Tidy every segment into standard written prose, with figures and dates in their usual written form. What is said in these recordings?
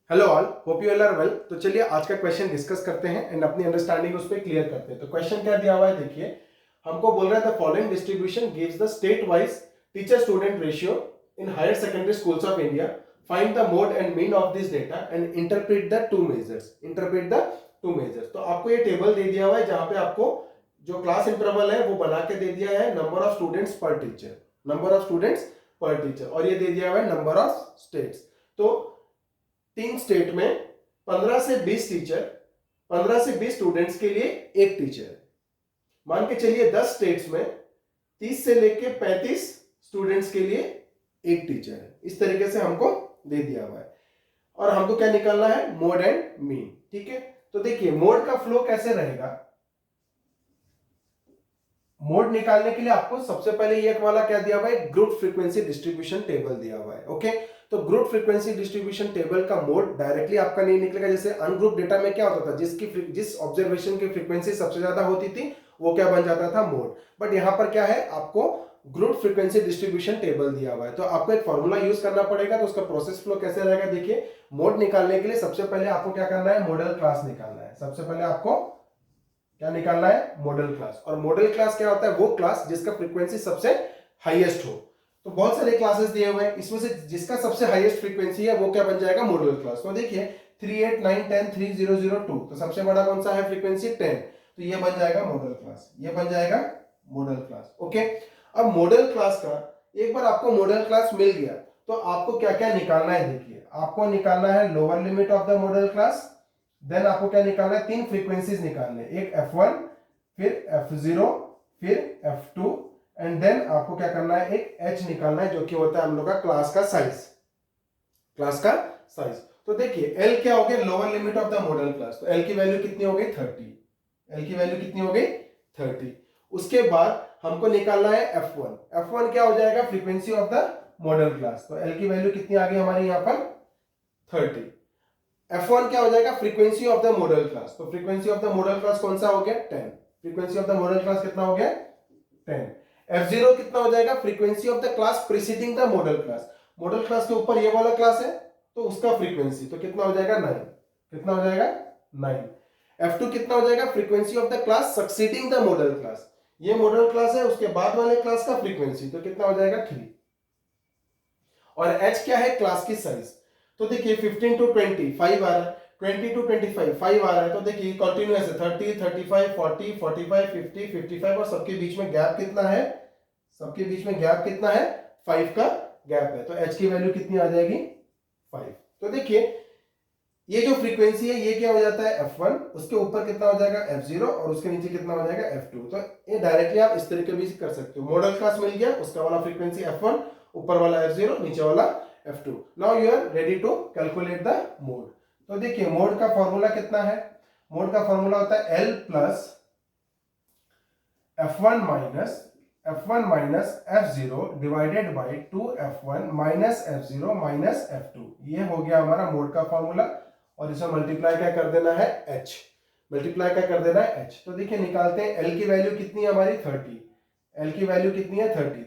Hello all, hope you all are well. तो चलिए आज का क्वेश्चन डिस्कस करते हैं एंड अपनी अंडरस्टैंडिंग उस पर क्लियर करते हैं। तो क्वेश्चन क्या दिया हुआ है देखिए, हमको बोल रहा है the following distribution gives the state wise teacher student ratio in higher secondary schools of India, find the mode and mean of this data and interpret the two measures. तो आपको ये टेबल दे दिया हुआ है जहां पे आपको जो क्लास इंटरवल है वो बना के दे दिया है नंबर ऑफ स्टूडेंट्स पर टीचर और ये दे दिया हुआ है नंबर ऑफ स्टेट्स। तो 3 स्टेट में 15 से 20 स्टूडेंट्स के लिए एक टीचर है। मान के चलिए 10 स्टेट्स में 30 से लेके 35 स्टूडेंट्स के लिए एक टीचर है। इस तरीके से हमको दे दिया हुआ है और हमको क्या निकालना है, मोड एंड मीन। ठीक है, तो देखिए मोड का फ्लो कैसे रहेगा। मोड निकालने के लिए आपको सबसे पहले ये वाला क्या दिया हुआ है, ग्रुप फ्रीक्वेंसी डिस्ट्रीब्यूशन टेबल दिया हुआ है। ओके, तो ग्रुप फ्रीक्वेंसी डिस्ट्रीब्यूशन टेबल का मोड डायरेक्टली आपका नहीं निकलेगा। जैसे अनग्रुप डेटा में क्या होता था, जिस ऑब्जर्वेशन की फ्रीक्वेंसी सबसे ज्यादा होती थी वो क्या बन जाता था, मोड। बट यहां पर क्या है, आपको ग्रुप फ्रीक्वेंसी डिस्ट्रीब्यूशन टेबल दिया हुआ है, तो आपको एक फॉर्मूला यूज करना पड़ेगा। तो उसका प्रोसेस फ्लो कैसे रहेगा देखिए, मोड निकालने के लिए सबसे पहले आपको क्या करना है, मॉडल क्लास निकालना है। सबसे पहले आपको क्या निकालना है, मॉडल क्लास। और मॉडल क्लास क्या होता है, वो क्लास जिसका फ्रीक्वेंसी सबसे हाईएस्ट हो। तो बहुत सारे क्लासेस दिए हुए हैं, इसमें से जिसका सबसे हाईएस्ट फ्रीक्वेंसी है वो क्या बन जाएगा, मॉडल क्लास। तो देखिए 3, 8, 9, 10, 3, 0, 0, 2, तो सबसे बड़ा कौन सा है, फ्रीक्वेंसी 10, तो ये बन जाएगा मॉडल क्लास, ये बन जाएगा मॉडल क्लास। ओके, अब मॉडल क्लास का एक बार आपको मॉडल क्लास मिल गया तो आपको क्या क्या निकालना है देखिए, आपको निकालना है lower limit of the modal class, then आपको क्या निकालना है, 3 फ्रीक्वेंसीज निकालने, एक F1, फिर F0, फिर F2 एंड देन आपको क्या करना है, एक H निकालना है जो कि होता है हम लोग का क्लास का साइज। तो देखिए L क्या हो गया, lower limit of the modal class, तो L की वैल्यू कितनी हो गई, 30। उसके बाद हमको निकालना है F1 क्या हो जाएगा, frequency of the modal class, तो L की वैल्यू कितनी आ गई हमारी यहाँ पर, 30। F1 क्या हो जाएगा, frequency of the modal class, तो frequency of the modal class कौन सा हो गया, 10। Frequency of the modal class कितना हो गया, 10। F0 कितना हो जाएगा, frequency of the class preceding the modal class. Modal class के ऊपर ये वाला क्लास है तो उसका फ्रीक्वेंसी, तो कितना हो जाएगा, 9। कितना हो जाएगा, 9। F2 कितना हो जाएगा, frequency of the class succeeding the modal class. ये मॉडल क्लास है, उसके बाद वाले क्लास का फ्रीक्वेंसी, तो कितना हो जाएगा, 3। और H क्या है, क्लास की साइज। तो देखिए 15 to 20 5 आ रहा है, 20 to 25 5 आ रहा है, तो देखिए कंटिन्यूअस है, 30, 35, 40, 45, 50, 55 और सबके बीच में गैप कितना है, 5 का गैप है। तो H की वैल्यू कितनी आ जाएगी, 5। तो देखिए ये जो फ्रीक्वेंसी है ये क्या हो जाता है, F1, उसके ऊपर कितना हो जाएगा, F0 और उसके नीचे कितना हो जाएगा, F2। तो ये डायरेक्टली आप इस तरीके भी कर सकते हो, मॉडल क्लास मिल गया, उसका वाला फ्रीक्वेंसी F1, ऊपर वाला F0, नीचे वाला F2। Now you are ready to calculate the mode. तो देखिए मोड का फॉर्मूला कितना है, मोड का फॉर्मूला होता है L plus F1 minus F0 divided by 2F1 minus F0 minus F2। ये हो गया हमारा मोड का फॉर्मूला और इसमें मल्टीप्लाई क्या कर देना है, H। तो देखिए निकालते हैं, L की वैल्यू कितनी है हमारी, 30।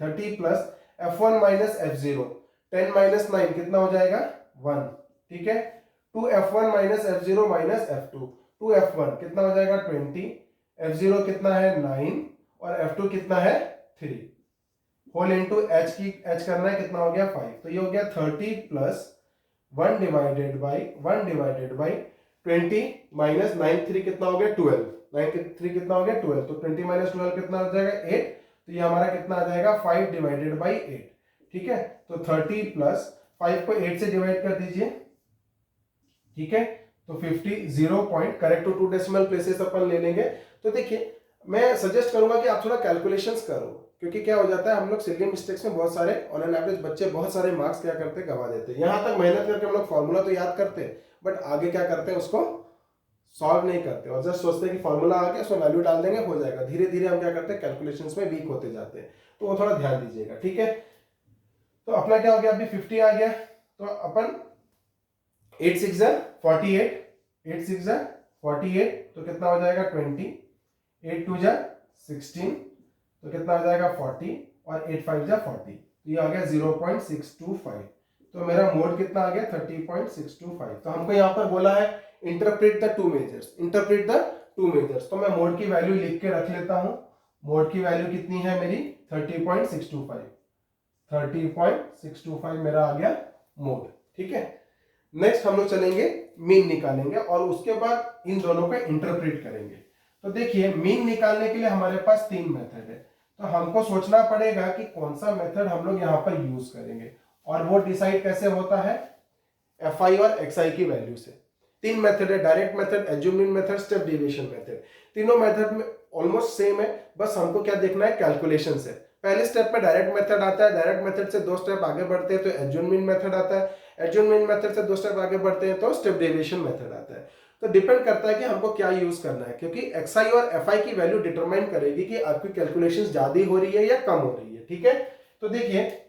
30 plus F1 minus F0, 10 minus 9 कितना हो जाएगा, 1। ठीक है, 2F1 minus F0 minus F2, 2F1 कितना हो जाएगा, 20, F0 कितना है, 9 और F2 कितना है, 3। होल इंटू H करना है, कितना हो गया, 5। तो ये हो गया 30 प्लस 1 डिवाइडेड बाई 20 माइनस 9 3 कितना हो गया, 12। 9 3 कितना हो गया, 12। तो 20 माइनस 12 कितना हो जाएगा, 8। तो ये हमारा कितना आ जाएगा, 5 डिवाइडेड बाई 8। ठीक है, तो 30 प्लस 5 को 8 से डिवाइड कर दीजिए। ठीक है, तो 50, 0 point correct to 2 decimal places अपन ले लेंगे। तो देखिए मैं सजेस्ट करूंगा कि आप थोड़ा कैलकुलेशंस करो, क्योंकि क्या हो जाता है, हम लोग सिली मिस्टेक्स में बहुत सारे ऑन एन एवरेज बच्चे बहुत सारे मार्क्स क्या करते हैं, गवा देते हैं। यहां तक मेहनत करके हम लोग फॉर्मूला तो याद करते हैं बट आगे क्या करते हैं, उसको सॉल्व नहीं करते और जस्ट सोचते हैं कि फॉर्मूला आ गया, उसमें वैल्यू डाल देंगे, हो जाएगा। धीरे धीरे हम क्या करते हैं, कैलकुलेशंस में वीक होते जाते हैं, तो वो थोड़ा ध्यान दीजिएगा। ठीक है, तो अपना क्या हो गया, अभी 50 आ गया, तो अपन 8 6 48, 8 6 48, तो कितना हो जाएगा, 20, 8 2 16, तो कितना हो जाएगा, 40 और 8 5 40, तो ये आ गया 0.625। तो मेरा मोड कितना आ गया 30.625। तो हमको यहाँ पर बोला है interpret the two measures, interpret the two measures. तो मैं मोड की वैल्यू लिख के रख लेता हूं। मोड की वैल्यू कितनी है मेरी 30.625, 30.625 मेरा आ गया मोड। ठीक है, नेक्स्ट हम लोग चलेंगे मीन निकालेंगे और उसके बाद इन दोनों को इंटरप्रेट करेंगे। तो देखिए मीन निकालने के लिए हमारे पास 3 मेथड है, तो हमको सोचना पड़ेगा कि कौन सा मेथड हम लोग यहाँ पर यूज करेंगे, और वो डिसाइड कैसे होता है fi और xi की वैल्यू से। 3 मेथड है, direct method, assuming method, step deviation method. तीनों मेथड में ऑलमोस्ट सेम है, बस हमको क्या देखना है कैलकुलेशन से। पहले स्टेप में डायरेक्ट मेथड आता है, डायरेक्ट मेथड से 2 स्टेप आगे बढ़ते हैं तो एज्यूमिंग मेथड आता है, एज्यूमिंग मेथड से 2 स्टेप आगे बढ़ते हैं तो स्टेप डेविएशन मेथड आता है। तो डिपेंड करता है कि हमको क्या यूज करना है, क्योंकि xi और fi की वैल्यू डिटरमाइन करेगी कि आपकी कैलकुलेशंस ज्यादा हो रही है या कम हो रही है। ठीक है, तो देखिए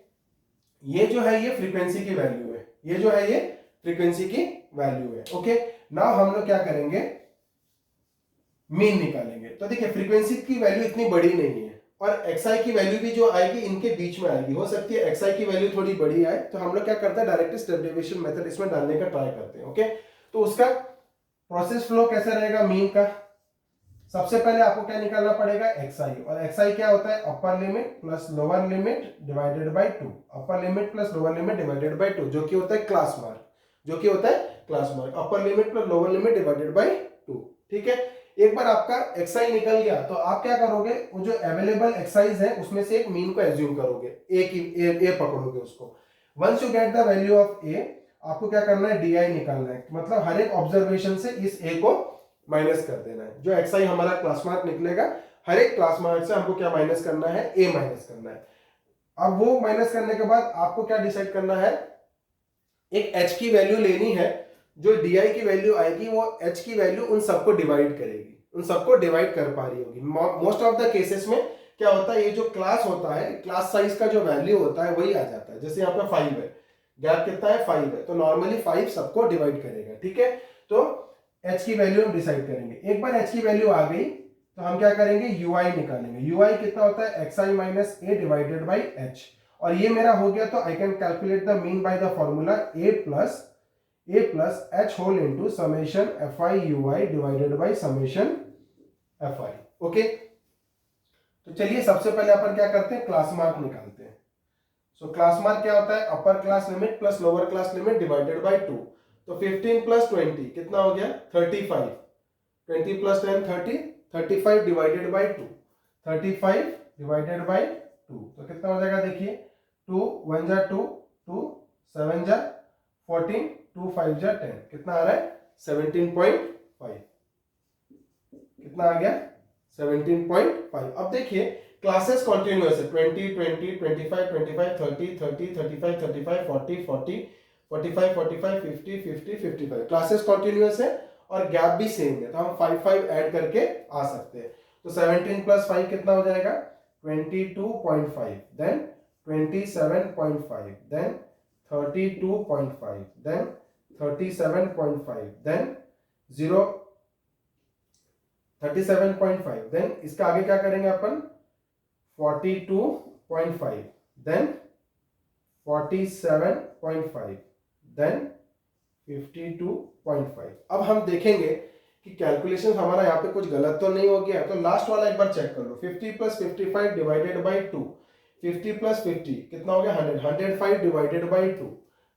ये जो है ये फ्रीक्वेंसी की वैल्यू है, ये जो है ये फ्रीक्वेंसी की वैल्यू है। ओके, नाउ हम लोग क्या करेंगे, मीन निकालेंगे। तो देखिए फ्रीक्वेंसी की वैल्यू इतनी बड़ी नहीं है और xi की वैल्यू भी जो आएगी इनके बीच में आएगी, हो सकती है xi की वैल्यू थोड़ी बड़ी आए, तो हम लोग क्या करते हैं डायरेक्ट स्टेप डेविएशन मेथड इसमें डालने का ट्राई करते हैं। ओके, तो उसका प्रोसेस फ्लो कैसे रहेगा मीन का। सबसे पहले आपको क्या निकालना पड़ेगा xi, और xi क्या होता है upper limit plus lower limit divided by 2, upper limit plus lower limit divided by 2, जो कि होता है क्लास मार्क, जो कि होता है class mark, upper limit plus lower limit divided by 2। ठीक है, एक बार आपका xi निकल गया तो आप क्या करोगे, वो जो अवेलेबल xi's है उसमें से एक मीन को एज्यूम करोगे, a पकड़ोगे उसको। Once you get the value of a, आपको क्या करना है di निकालना है, मतलब हर एक ऑब्जर्वेशन से इस a को माइनस कर देना है। जो xi हमारा क्लास मार्क निकलेगा, हर एक क्लास मार्क से हमको क्या माइनस करना है, a माइनस करना है। अब वो माइनस करने के बाद आपको क्या डिसाइड करना है, एक h की वैल्यू लेनी है, जो di की वैल्यू आएगी वो h की वैल्यू उन सबको डिवाइड करेगी, उन सबको डिवाइड कर पा रही होगी। मोस्ट ऑफ द केसेस में क्या होता है, ये जो क्लास होता है, क्लास साइज का जो वैल्यू होता है वही आ जाता है। जैसे यहाँ पे 5 है, गैप कितना है 5 है, तो नॉर्मली 5 सबको डिवाइड करेगा। ठीक है, तो h की वैल्यू हम डिसाइड करेंगे। एक बार h की वैल्यू आ गई तो हम क्या करेंगे ui निकालेंगे। ui कितना होता है xi minus a divided by h, और ये मेरा हो गया तो I can calculate the mean by the formula a plus h whole into summation fi ui divided by summation fi। Okay, तो चलिए सबसे पहले अपन क्या करते हैं, क्लास मार्क निकालते हैं। सो क्लास मार्क क्या होता है, upper class limit plus lower class limit divided by 2। तो 15 प्लस 20 कितना हो गया 35, 20 plus 10 30, 35 divided by 2, 35 divided by 2, तो कितना हो जाएगा देखिए 2 1 जा 2, 2 7 जा 14, 2 5 जा 10, कितना आ रहा है 17.5, कितना आ गया 17.5। अब देखिए क्लासेस कॉन्टिन्यूअस है, 20 20 25 25 30 30 35 35 40 40 45 45 50 50 55, क्लासेस कॉन्टिन्यूअस है और गैप भी सेम है, तो हम 5 5 ऐड करके आ सकते हैं। तो 17 प्लस 5 कितना हो जाएगा 22.5, then 27.5, then 32.5, then 37.5, then 37.5, then इसका आगे क्या करेंगे अपन 42.5, देन 47.5, देन 52.5। अब हम देखेंगे कि कैलकुलेशन हमारा यहाँ पे कुछ गलत तो नहीं हो गया, तो लास्ट वाला एक बार चेक कर लो। 50 प्लस 55 डिवाइडेड बाई 2, 50 प्लस 50 कितना हो गया 100, 105 डिवाइडेड बाई 2,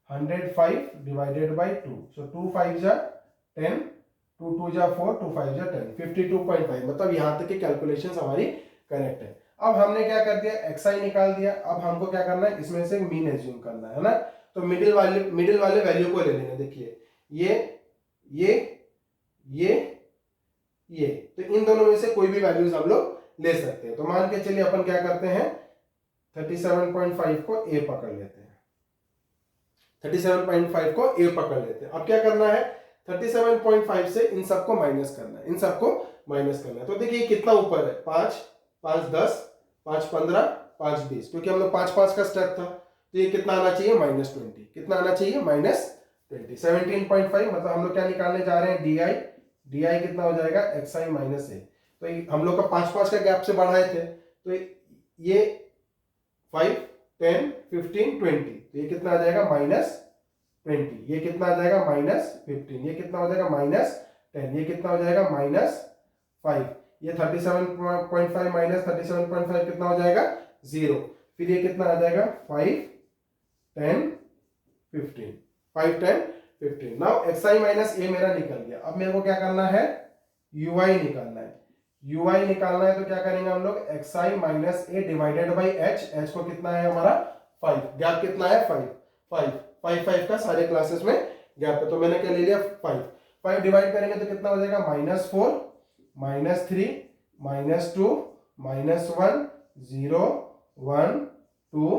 105 डिवाइडेड बाई 2, सो 2 5 जा 10, 2 2 जा 4, 2 5 जा 10, 52.5, मतलब यहाँ तक की कैलकुलेशंस हमारी करेक्ट है। अब हमने क्या कर दिया xi निकाल दिया, अब हमको क्या करना है इसमें से मीन एज्यूम करना है ना, तो मिडिल वाले वैल्यू को ले लेंगे। देखिए ये तो इन दोनों में से कोई भी वैल्यूज हम लोग ले सकते हैं। तो मान के चलिए अपन क्या करते हैं 37.5 को a पकड़ लेते हैं, 37.5 को a पकड़ लेते हैं। अब क्या करना है 37.5 से इन सबको माइनस करना है, इन सबको माइनस करना है। तो देखिए कितना ऊपर है 5 5 10 5 15 5 20, क्योंकि हम लोग 5 5 का स्टेप था, तो ये कितना आना चाहिए -20, कितना आना चाहिए -20, 17.5, मतलब हम लोग क्या निकालने जा रहे हैं di कितना हो जाएगा xi माइनस a। तो हम लोग का 5 5 का गैप से बढ़ाए थे, तो ये 5 10 15 20, तो ये कितना आ जाएगा -20, ये कितना आ जाएगा -15, ये कितना हो जाएगा -10, ये कितना हो जाएगा -5, ये 37.5 माइनस 37.5 कितना हो जाएगा 0, फिर ये कितना आ जाएगा 5, 10, 15, 5, 10, 15। नाउ xi माइनस a मेरा निकल गया। अब मेरे को क्या करना है, ui निकालना है। ui निकालना है तो क्या करेंगे हम लोग, xi minus a divided by h को कितना है हमारा 5, गैप कितना है 5 का सारे क्लासेस में गैप है, तो मैंने क्या ले लिया 5 डिवाइड करेंगे तो कितना हो जाएगा -4, -3, -2, -1, 0, 1, 2,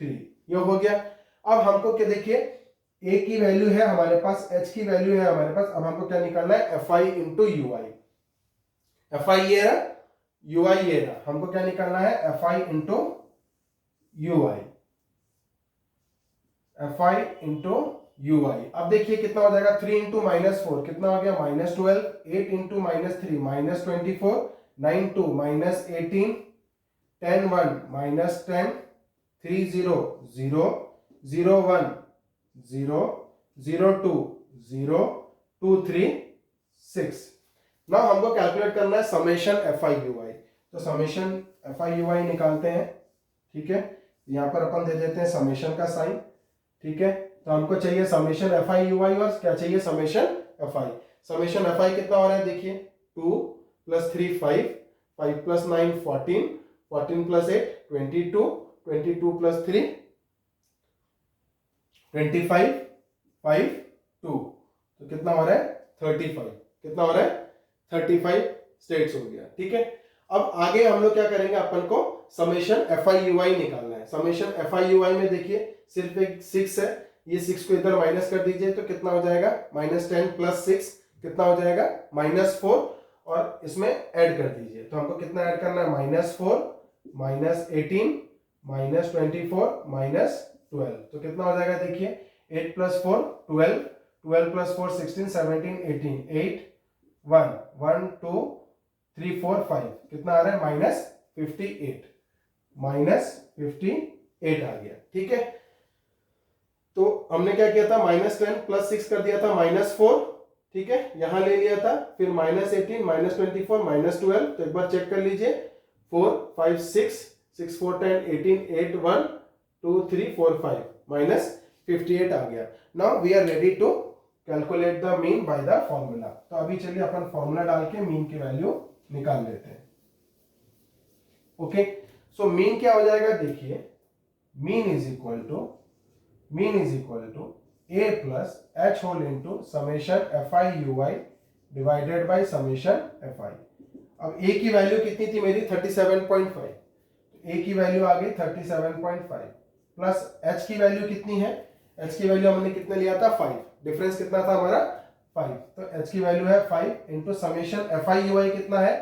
3, ये हो गया। अब हमको क्या देखिए, a की वैल्यू है हमारे पास, h की वैल्यू है हमारे पास, अब हमको क्या निकालना है fi इंटू ui, fi ये रहा, ui ये रहा, हमको क्या निकालना है fi into ui, fi into ui। अब देखिए कितना हो जाएगा, 3 इंटू -4 कितना हो गया -12, 8 इंटू -3 -24, 9 2 -18, 10 1 -10, 3 0 0, 0 1 0, 0 2 0, 2 3 6। नाउ हमको कैलकुलेट करना है समेशन fi ui, तो समेशन fi ui निकालते हैं, ठीक है। यहां पर अपन दे देते हैं समेशन का साइन, ठीक है। तो हमको चाहिए समेशन fi ui और क्या चाहिए समेशन fi। समेशन fi कितना हो रहा है देखिए, 2 + 3 5, 5 + 9 14, 14 + 8 22, 22 + 3 25, 5 2, तो कितना हो रहा है 35, कितना हो रहा है 35 स्टेट्स हो गया, ठीक है। अब आगे हम लोग क्या करेंगे, अपन को समेशन fi ui निकालना है। समेशन fi ui में देखिए सिर्फ एक 6 है, ये 6 को इधर माइनस कर दीजिए तो कितना हो जाएगा -10 + 6 कितना हो जाएगा -4, और इसमें ऐड कर दीजिए, तो हमको कितना ऐड करना है -4, -18, -24, -12, तो कितना हो जाएगा देखिए 8 + 4 12, 12 + 4 16, 17 18, 8 1 1 2 3 4 5, कितना आ रहा है -58, -58 आ गया, ठीक है। तो हमने क्या किया था -10 + 6 कर दिया था -4, ठीक है, यहां ले लिया था, फिर -18 -24 -12, तो एक बार चेक कर लीजिए 4 5 6 6 4 10 18 8 1 2 3 4 5 -58 आ गया। Now we are ready to calculate the mean by the formula. तो अभी चलिए अपन फॉर्मूला डाल के मीन की वैल्यू निकाल लेते हैं। ओके, सो मीन क्या हो जाएगा देखिए, mean is equal to a plus h whole into summation fi ui divided by summation fi। अब a की वैल्यू कितनी थी मेरी 37.5, a की वैल्यू आ गई 37.5 प्लस h की वैल्यू कितनी है, h की वैल्यू हमने कितना लिया था 5, डिफरेंस कितना था हमारा 5, तो h की वैल्यू है 5 इंटू समेशन fi ui कितना है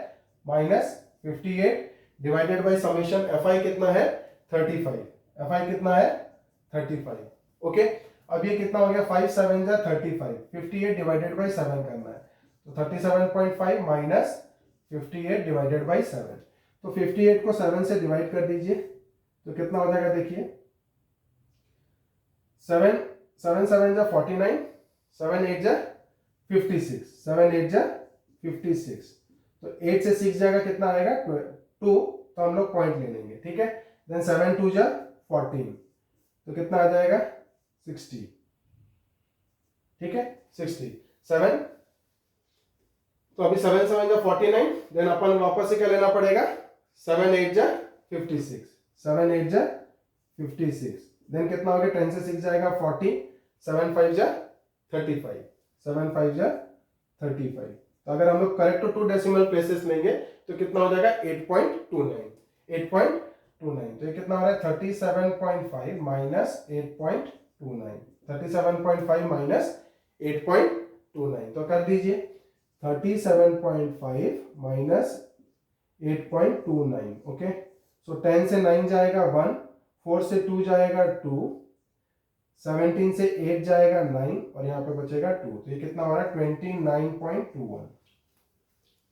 -58 डिवाइडेड बाय समेशन fi कितना है 35, fi कितना है 35। ओके, अब ये कितना हो गया 5 7 जा 35, 58 डिवाइडेड बाय 7 करना है, तो 37.5 माइनस 58 डिवाइडेड बाय 7, तो 58 को 7 से डिवाइड कर दीजिए तो कितना हो जाएगा देखिए 7 7 7 जा 49, 7 8 जा 56, 7 8 जा 56, तो 8 से 6 जाएगा कितना आएगा 2, तो हम लोग पॉइंट ले लेंगे, ठीक है। देन 7 2 जा 14, तो कितना आ जाएगा 60, ठीक है 60 7, तो अभी 7 7 जा 49, देन अपन वापस से क्या लेना पड़ेगा 7 8 जा 56, 7 8 जा 56, देन कितना हो गया 10 से 6 जाएगा 40, 7 5 जा 35, 7 5 जा 35, तो अगर हम लोग करेक्ट टू 2 डेसिमल प्लेसेस लेंगे तो कितना हो जाएगा 8.29, 8.29, तो ये कितना हो रहा है 37.5 माइनस 8.29, 37.5 माइनस 8.29, तो कर दीजिए 37.5 माइनस 8.29। ओके, सो 10 से 9 जाएगा 1, 4 से 2 जाएगा 2, 17 से 8 जाएगा 9 और यहाँ पे बचेगा 2, तो ये कितना हो रहा है 29.21,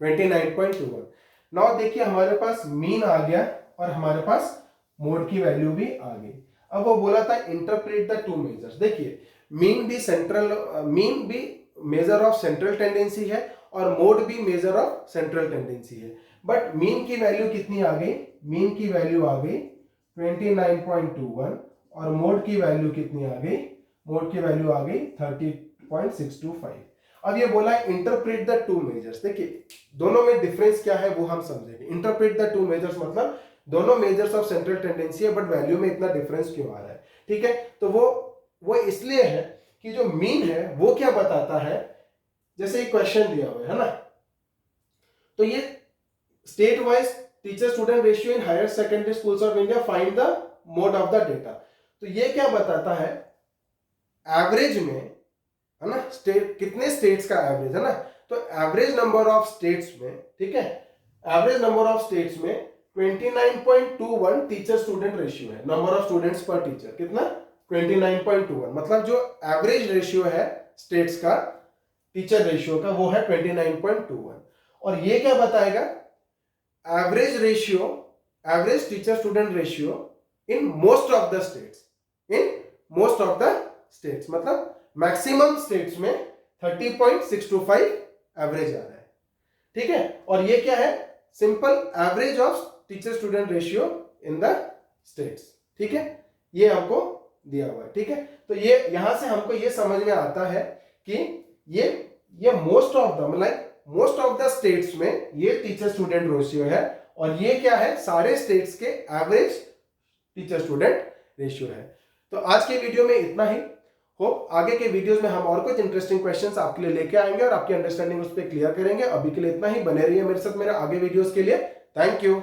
29.21। नाउ देखिए हमारे पास मीन आ गया और हमारे पास मोड की वैल्यू भी आ गई। अब वो बोला था इंटरप्रेट द टू मेजर्स। देखिए मीन भी मेजर ऑफ सेंट्रल टेंडेंसी है और मोड भी मेजर ऑफ सेंट्रल टेंडेंसी है, बट मीन की वैल्यू कितनी आ गई, मीन की वैल्यू आ गई 29.21 और मोड की वैल्यू कितनी आ गई, मोड की वैल्यू आ गई 30.625। अब ये बोला इंटरप्रेट द टू मेजर्स। देखिए दोनों में डिफरेंस क्या है वो हम समझेंगे। इंटरप्रेट द टू मेजर्स मतलब दोनों मेजर्स ऑफ सेंट्रल टेंडेंसी है, बट वैल्यू में इतना डिफरेंस क्यों आ रहा है, ठीक है। तो वो इसलिए है कि जो मीन है वो क्या बताता है, जैसे एक क्वेश्चन दिया हुआ है ना, तो ये state wise teacher student ratio in higher secondary schools of India, find the mode of the data. तो ये क्या बताता है, एवरेज में, है ना, स्टेट कितने स्टेट्स का एवरेज है ना, तो एवरेज नंबर ऑफ स्टेट्स में, ठीक है, एवरेज नंबर ऑफ स्टेट्स में 29.21 टीचर स्टूडेंट रेशियो है, नंबर ऑफ स्टूडेंट्स पर टीचर कितना 29.21, मतलब जो एवरेज रेशियो है स्टेट्स का टीचर रेशियो का वो है 29.21। और ये क्या बताएगा, average ratio, average teacher student ratio in most of the states, in most of the states मतलब मैक्सिमम स्टेट्स में 30.625 एवरेज आ रहा है, ठीक है। और ये क्या है, simple average of teacher student ratio in the states, ठीक है, ये हमको दिया हुआ है, ठीक है। तो ये यहां से हमको ये समझ में आता है कि ये मोस्ट ऑफ द मतलब मोस्ट ऑफ द स्टेट्स में ये टीचर स्टूडेंट रेशियो है, और ये क्या है, सारे स्टेट्स के एवरेज टीचर स्टूडेंट रेशियो है। तो आज के वीडियो में इतना ही। होप आगे के वीडियोस में हम और कुछ इंटरेस्टिंग क्वेश्चंस आपके लिए लेके आएंगे और आपकी अंडरस्टैंडिंग उस पर क्लियर करेंगे। अभी के लिए इतना ही, बने रहिए मेरे साथ मेरे आगे वीडियोस के लिए। Thank you.